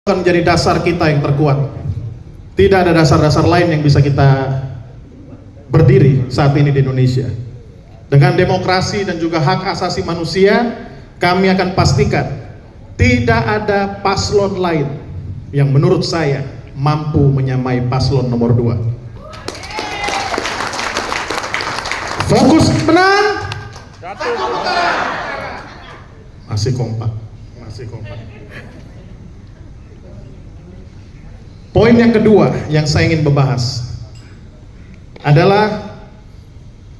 akan menjadi dasar kita yang terkuat. Tidak ada dasar-dasar lain yang bisa kita berdiri saat ini di Indonesia. Dengan demokrasi dan juga hak asasi manusia, kami akan pastikan tidak ada paslon lain yang menurut saya mampu menyamai paslon nomor 2. Fokus menang. Masih kompak. Poin yang kedua yang saya ingin membahas adalah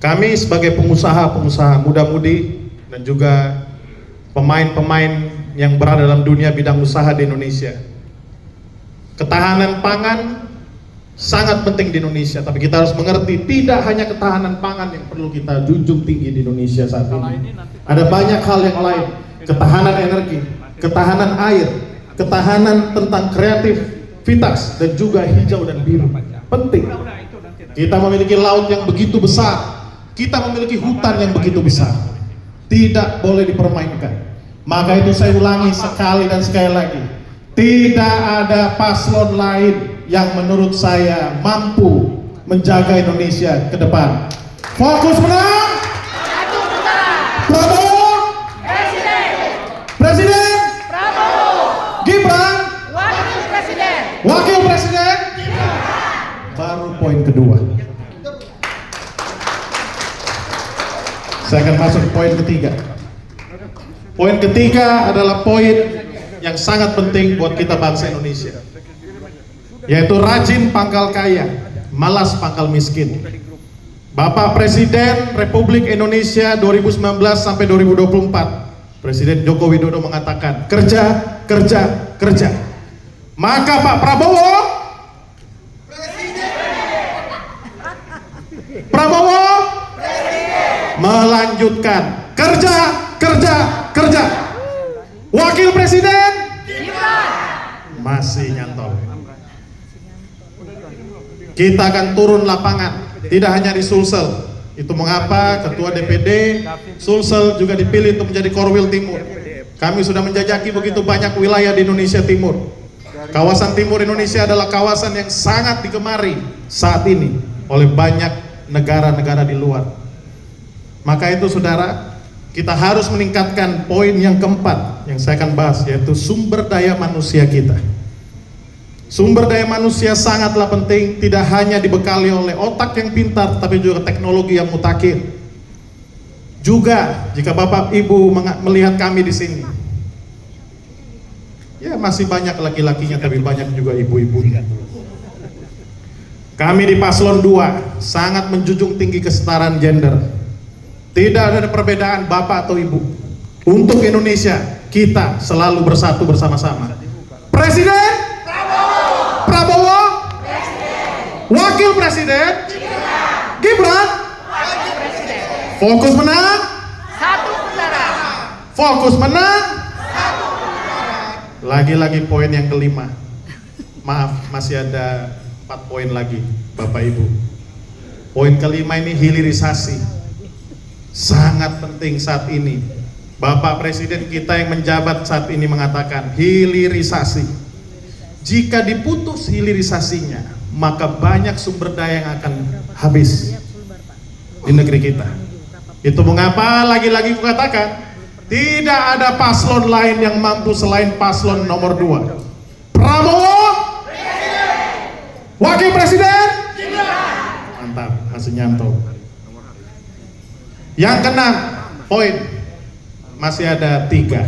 kami sebagai pengusaha muda-mudi dan juga pemain-pemain yang berada dalam dunia bidang usaha di Indonesia. Ketahanan pangan sangat penting di Indonesia, tapi kita harus mengerti tidak hanya ketahanan pangan yang perlu kita junjung tinggi di Indonesia saat ini. Ada banyak hal yang lain, ketahanan energi, ketahanan air, ketahanan tentang kreativitas dan juga hijau dan biru. Penting. Kita memiliki laut yang begitu besar, kita memiliki hutan yang begitu besar, tidak boleh dipermainkan. Maka itu saya ulangi sekali dan sekali lagi, tidak ada paslon lain yang menurut saya mampu menjaga Indonesia ke depan. Fokus menang. Prabowo Presiden. Prabowo. Gibran Wakil Presiden. Baru poin kedua. Saya akan masuk ke poin ketiga. Poin ketiga adalah poin yang sangat penting buat kita bangsa Indonesia, yaitu rajin pangkal kaya, malas pangkal miskin. Bapak Presiden Republik Indonesia 2019 sampai 2024, Presiden Joko Widodo mengatakan kerja, kerja, kerja. Maka Pak Prabowo melanjutkan kerja, kerja, kerja. Wakil Presiden masih nyantol. Kita akan turun lapangan, tidak hanya di Sulsel. Itu mengapa Ketua DPD Sulsel juga dipilih untuk menjadi Korwil Timur. Kami sudah menjajaki begitu banyak wilayah di Indonesia Timur. Kawasan Timur Indonesia adalah kawasan yang sangat digemari saat ini oleh banyak negara-negara di luar. Maka itu saudara, kita harus meningkatkan poin yang keempat yang saya akan bahas, yaitu sumber daya manusia kita. Sumber daya manusia sangatlah penting, tidak hanya dibekali oleh otak yang pintar, tapi juga teknologi yang mutakhir. Juga jika Bapak Ibu melihat kami di sini, ya masih banyak laki-lakinya, tapi banyak juga ibu-ibunya. Kami di Paslon 2 sangat menjunjung tinggi kesetaraan gender. Tidak ada perbedaan bapak atau ibu. Untuk Indonesia, kita selalu bersatu bersama-sama. Presiden Prabowo, Wakil Presiden Gibran. Fokus menang. Fokus menang. Lagi-lagi poin yang kelima. Maaf, masih ada 4 poin lagi, Bapak Ibu. Poin kelima ini hilirisasi. Sangat penting saat ini. Bapak Presiden kita yang menjabat saat ini mengatakan hilirisasi. Jika diputus hilirisasinya, maka banyak sumber daya yang akan habis di negeri kita. Itu mengapa lagi-lagi kukatakan tidak ada paslon lain yang mampu selain paslon nomor 2. Prabowo Wakil Presiden. Mantap, masih nyantol. Yang keenam poin, masih ada 3,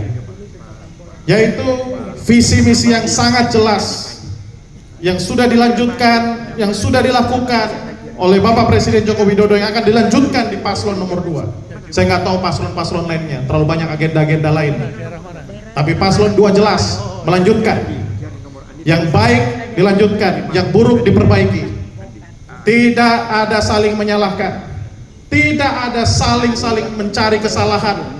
yaitu visi misi yang sangat jelas yang sudah dilanjutkan, yang sudah dilakukan oleh Bapak Presiden Joko Widodo, yang akan dilanjutkan di paslon nomor 2. Saya nggak tahu paslon-paslon lainnya, terlalu banyak agenda-agenda lain, tapi paslon 2 jelas melanjutkan. Yang baik dilanjutkan, yang buruk diperbaiki. Tidak ada saling menyalahkan, tidak ada saling mencari kesalahan.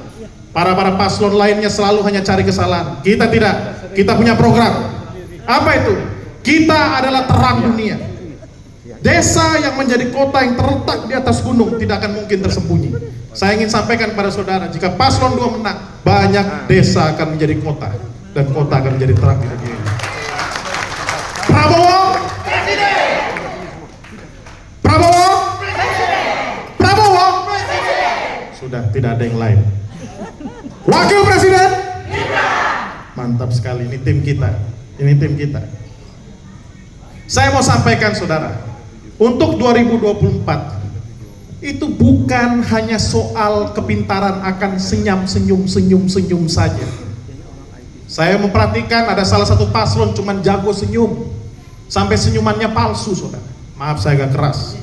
Para paslon lainnya selalu hanya cari kesalahan. Kita tidak. Kita punya program. Apa itu? Kita adalah terang dunia. Desa yang menjadi kota yang terletak di atas gunung tidak akan mungkin tersembunyi. Saya ingin sampaikan kepada saudara, jika paslon 2 menang, banyak desa akan menjadi kota dan kota akan menjadi terang di negeri ini. Sudah tidak ada yang lain. Wakil Presiden? Mantap sekali, ini tim kita. Ini tim kita. Saya mau sampaikan saudara, untuk 2024 itu bukan hanya soal kepintaran akan senyum saja. Saya memperhatikan ada salah satu paslon cuman jago senyum, sampai senyumannya palsu, saudara. Maaf saya agak keras.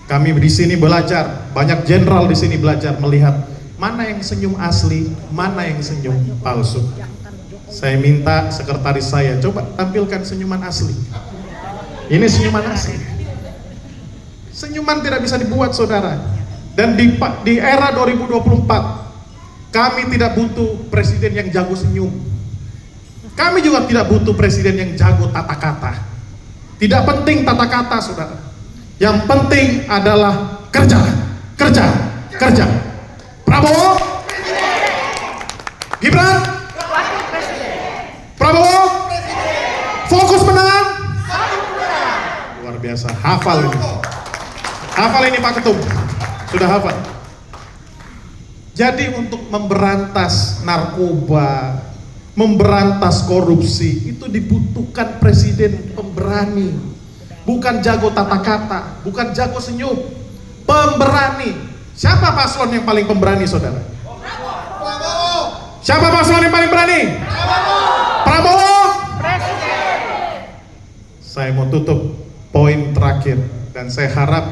Kami di sini belajar, banyak jenderal di sini belajar melihat mana yang senyum asli, mana yang senyum palsu. Saya minta sekretaris saya coba tampilkan senyuman asli. Ini senyuman asli. Senyuman tidak bisa dibuat, saudara. Dan di era 2024 kami tidak butuh presiden yang jago senyum. Kami juga tidak butuh presiden yang jago tata kata. Tidak penting tata kata, saudara. Yang penting adalah kerja, kerja, kerja. Prabowo, Gibran, Prabowo, fokus menang. Luar biasa, hafal ini. Hafal ini Pak Ketum, sudah hafal. Jadi untuk memberantas narkoba, memberantas korupsi, itu dibutuhkan presiden pemberani. Bukan jago tata kata, bukan jago senyum, pemberani. Siapa paslon yang paling pemberani, saudara? Prabowo. Siapa paslon yang paling berani? Prabowo. Presiden. Saya mau tutup poin terakhir dan saya harap